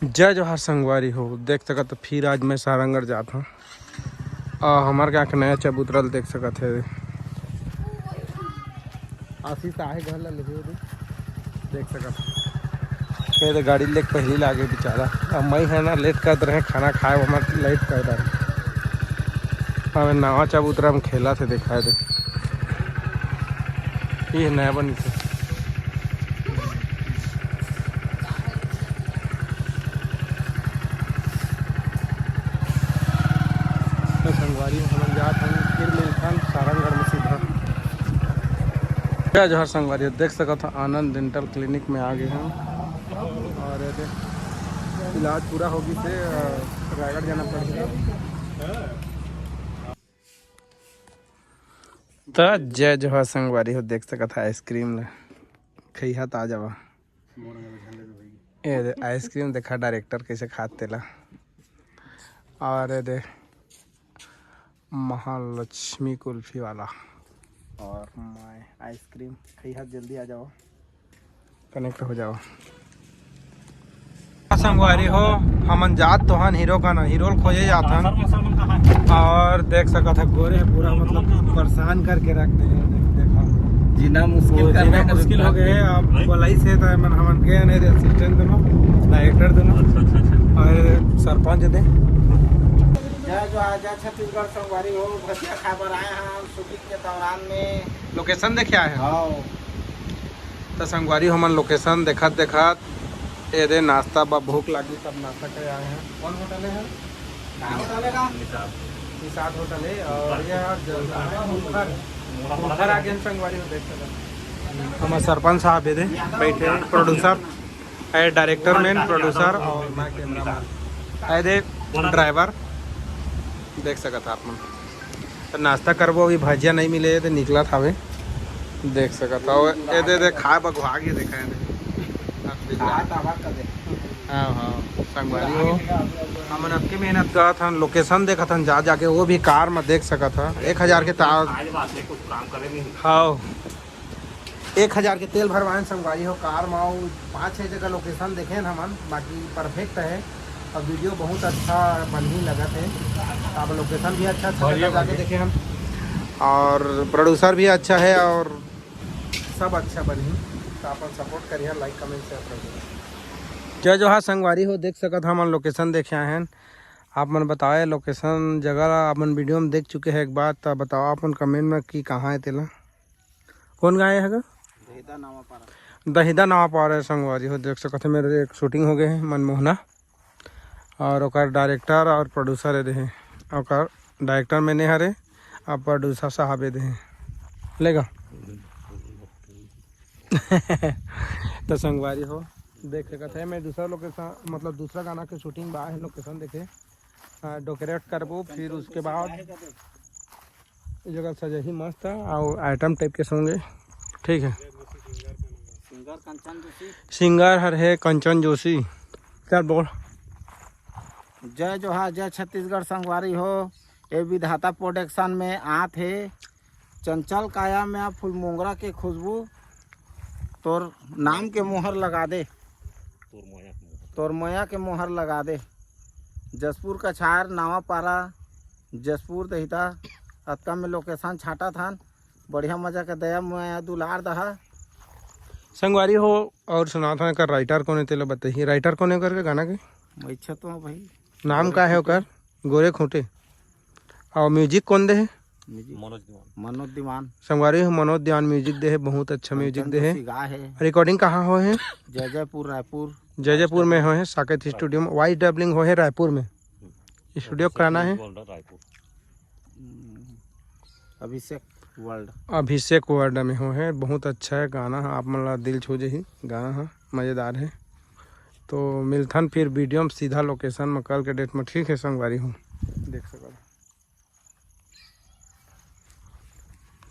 जय जोहार संगवारी हो। देख सकत फिर आज मैं सारंगढ़ जाता हूँ। हमारे क्या नया चबूतरल देख सकत है। आशीष आहे घर ला लेके देख सकत फिर गाड़ी लेके पहली लागे बेचारा। अब मैं है ना लेट कर रहे खाना खाए हमारे लेट कर रहे। हमें नवा चबूतरा में खेला थे दिखाए थे ये नया बनी थे। संगवारी हम जात हम फिर मिलथन सारंगढ़ में सीधा। जय जोहार संगवारी देख सकत हो आनंद डेंटल क्लिनिक में आ गए हैं और इलाज पूरा होगी से रायगढ़ जाना पड़ेगा। तो जय जोहार संगवारी हो देख सकत है आइसक्रीम खइहा ताजा बा। ये आइसक्रीम देखा डायरेक्टर कैसे खाते ला। और ये दे महालक्ष्मी कुल्फी वाला और माय आइसक्रीम खइहा जल्दी आ जाओ कनेक्ट हो जाओ। संगवारी हो हमन जात तो हन हीरो का ना हीरो खोजे जाथन और देख सकत है गोरे पूरा मतलब परेशान करके रखते हैं। देखा जीना मुश्किल हो गए। अब बोलाई से तो हमन के नहीं असिस्टेंट दोनों डायरेक्टर दोनों और सरपंच दे जय छत्तीसगढ़ संगवारी हो भजिया खाबर आए हैं शूटिंग के दौरान में लोकेशन देखे आए हैं। तो संगवारी हमन लोकेशन देखत ये दे नाश्ता बा भूख लगी सब नाश्ता करे आए हैं। कौन होटल है? निषाद होटल है और ये आगे संगवारी हो देख सकते हमारे सरपंच साहब ये दे बैठे प्रोड्यूसर है डायरेक्टर मैन प्रोड्यूसर और मैं कैमरामैन है दे ड्राइवर देख सकत आप मन। तो नाश्ता करबो अभी भजिया नहीं मिले तो निकला था वे देख सकता हो ये दे खाए बगवा के देखा है। हाँ हाँ संगवारी हो हमन अब की मेहनत करा था लोकेशन देखा था जा जाके वो भी कार में देख सका था 1000 के तार। हाँ 1000 के तेल भरवाए संगवारी हो कार में 5-6 जगह लोकेशन देखे हमन बाकी परफेक्ट है। अब वीडियो बहुत अच्छा बनी लगा थे। अब लोकेशन भी अच्छा जाके देखे हम और प्रोड्यूसर भी अच्छा है और सब अच्छा बनी। तो आप सपोर्ट करिए लाइक कमेंट शेयर करिए। जय जोहार संगवारी हो देख सकत हम लोकेशन देखे आए हैं। आप मन बताए लोकेशन जगह अपन वीडियो में देख चुके हैं एक बार। तो बताओ अपन कमेंट में कि कहाँ है तेला कौन गाय है दहिदा नावा पार है संगवारी हो देख सकते हैं। मेरे एक शूटिंग हो गए हैं मनमोहना और ओकर डायरेक्टर और प्रोड्यूसर रहे और डायरेक्टर मैंने हरे और प्रोड्यूसर साहब रहे लेगा। तो संगवारी हो देख सकते हैं मैं दूसरा लोकेशन मतलब दूसरा गाना के शूटिंग बा है लोकेशन देखे डेकोरेट करबो फिर उसके बाद जगह सजा ही मस्त है और आइटम टाइप के होंगे। ठीक है सिंगर हर है कंचन जोशी क्या बोल। जय जोहार जय छत्तीसगढ़ संगवारी हो ये विधाता प्रोडक्शन में आते चंचल काया में आप फूल मोंगरा के खुशबू तोर नाम के मोहर लगा दे तोर मोया के मोहर लगा दे। जसपुर कछार नावा पारा जसपुर दहिता अतका में लोकेशन छाटा था बढ़िया मजा का दया मोया दुलार दहा संगवारी हो। और सुना था कर राइटर कौन तेला बताइए राइटर कौन करके गाना के अच्छा तो भाई नाम का है ओकर गोरे खूंटे और म्यूजिक कौन दे है मनोज दीवान संगवारी हो मनोज दीवान म्यूजिक दे है बहुत अच्छा म्यूजिक दे है। है रिकॉर्डिंग कहाँ हो है? जयपुर रायपुर जयपुर में हो है साकेत स्टूडियो में। वॉइस डबलिंग हो है रायपुर में स्टूडियो कराना है अभिषेक वर्ल्ड में हो है। बहुत अच्छा है गाना आप मतलब दिल छू ही गाना है मज़ेदार है। तो मिलथन फिर वीडियो में सीधा लोकेशन में कल के डेट में। ठीक है संगवारी हूँ देख सकते